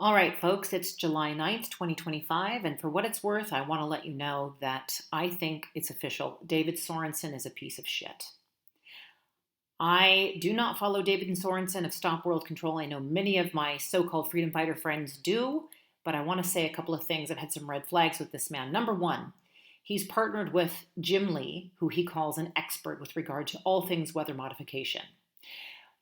All right, folks, it's July 9th, 2025, and for what it's worth, I want to let you know that I think it's official. David Sorensen is a piece of shit. I do not follow David Sorensen of Stop World Control. I know many of my so-called freedom fighter friends do, but I want to say a couple of things. I've had some red flags with this man. Number one, he's partnered with Jim Lee, who he calls an expert with regard to all things weather modification.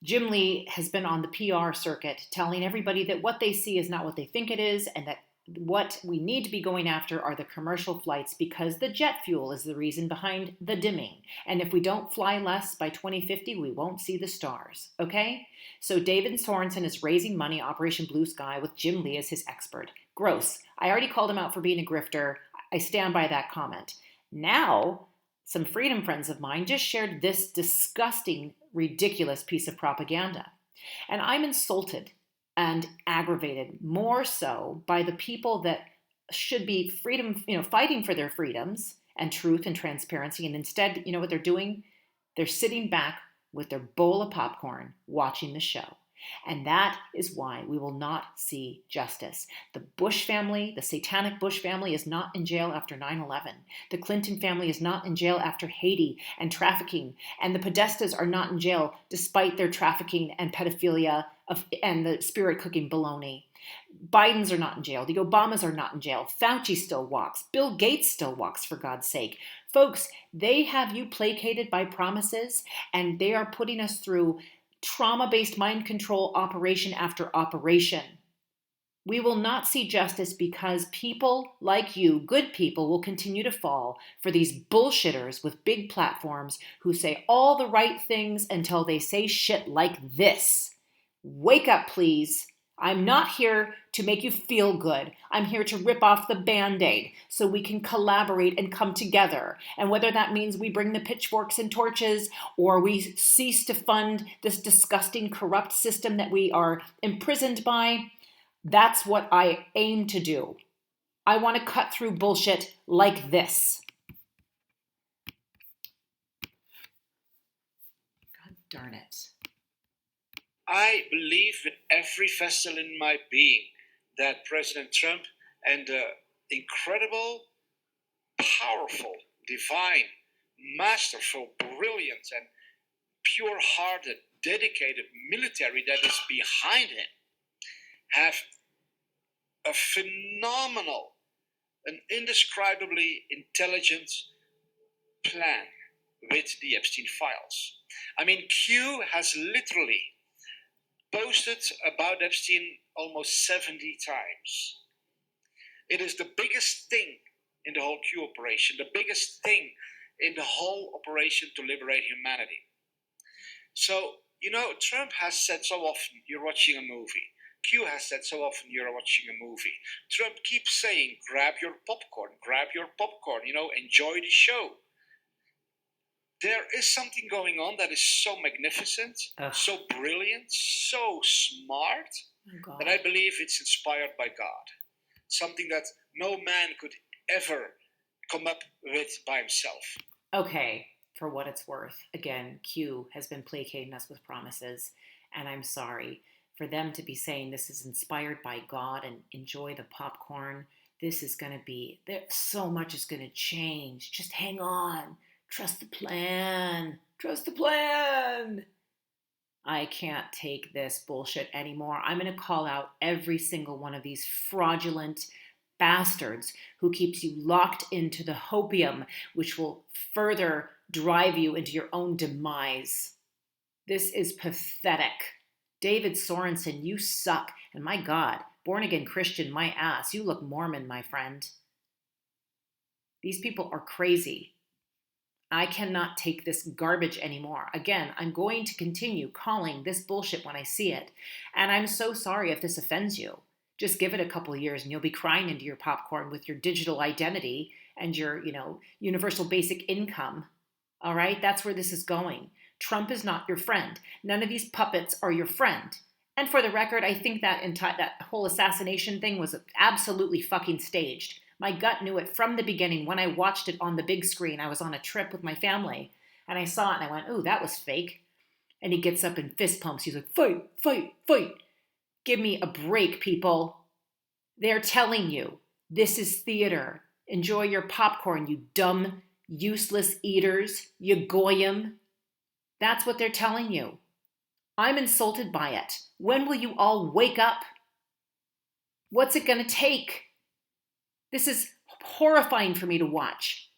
Jim Lee has been on the PR circuit telling everybody that what they see is not what they think it is, and that what we need to be going after are the commercial flights because the jet fuel is the reason behind the dimming. And if we don't fly less by 2050, we won't see the stars. Okay? So David Sorensen is raising money, Operation Blue Sky, with Jim Lee as his expert. Gross. I already called him out for being a grifter. I stand by that comment. Now, some freedom friends of mine just shared this disgusting, ridiculous piece of propaganda. And I'm insulted and aggravated more so by the people that should be fighting for their freedoms and truth and transparency. And instead, you know what they're doing? They're sitting back with their bowl of popcorn watching the show. And that is why we will not see justice. The Bush family, the satanic Bush family, is not in jail after 9/11. The Clinton family is not in jail after Haiti and trafficking. And the Podestas are not in jail despite their trafficking and pedophilia and the spirit cooking baloney. Bidens are not in jail. The Obamas are not in jail. Fauci still walks. Bill Gates still walks, for God's sake. Folks, they have you placated by promises, and they are putting us through trauma-based mind control operation after operation. We will not see justice because people like you, good people, will continue to fall for these bullshitters with big platforms who say all the right things until they say shit like this. Wake up, please. I'm not here to make you feel good. I'm here to rip off the Band-Aid so we can collaborate and come together. And whether that means we bring the pitchforks and torches or we cease to fund this disgusting, corrupt system that we are imprisoned by, that's what I aim to do. I want to cut through bullshit like this. God darn it. I believe with every vessel in my being that President Trump and the incredible, powerful, divine, masterful, brilliant, and pure-hearted, dedicated military that is behind him have a phenomenal, an indescribably intelligent plan with the Epstein files. I mean, Q has literally posted about Epstein almost 70 times. It is the biggest thing in the whole Q operation, the biggest thing in the whole operation to liberate humanity. So, you know, Trump has said so often, you're watching a movie. Q has said so often, you're watching a movie. Trump keeps saying, grab your popcorn, you know, enjoy the show. There is something going on that is so magnificent, so brilliant, so smart, that I believe it's inspired by God. Something that no man could ever come up with by himself. Okay, for what it's worth, again, Q has been placating us with promises, and I'm sorry. For them to be saying this is inspired by God and enjoy the popcorn, this is going to be, so much is going to change. Just hang on. Trust the plan. Trust the plan. I can't take this bullshit anymore. I'm going to call out every single one of these fraudulent bastards who keeps you locked into the hopium, which will further drive you into your own demise. This is pathetic. David Sorensen, you suck. And my God, born-again Christian, my ass, you look Mormon, my friend. These people are crazy. I cannot take this garbage anymore. Again, I'm going to continue calling this bullshit when I see it. And I'm so sorry if this offends you. Just give it a couple of years and you'll be crying into your popcorn with your digital identity and your, universal basic income. All right? That's where this is going. Trump is not your friend. None of these puppets are your friend. And for the record, I think that that whole assassination thing was absolutely fucking staged. My gut knew it from the beginning. When I watched it on the big screen, I was on a trip with my family, and I saw it, and I went, ooh, that was fake. And he gets up and fist pumps. He's like, fight, fight, fight. Give me a break, people. They're telling you, this is theater. Enjoy your popcorn, you dumb, useless eaters, you goyim. That's what they're telling you. I'm insulted by it. When will you all wake up? What's it going to take? This is horrifying for me to watch.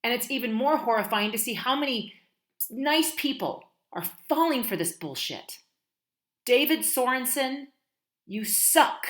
And it's even more horrifying to see how many nice people are falling for this bullshit. David Sorensen, you suck.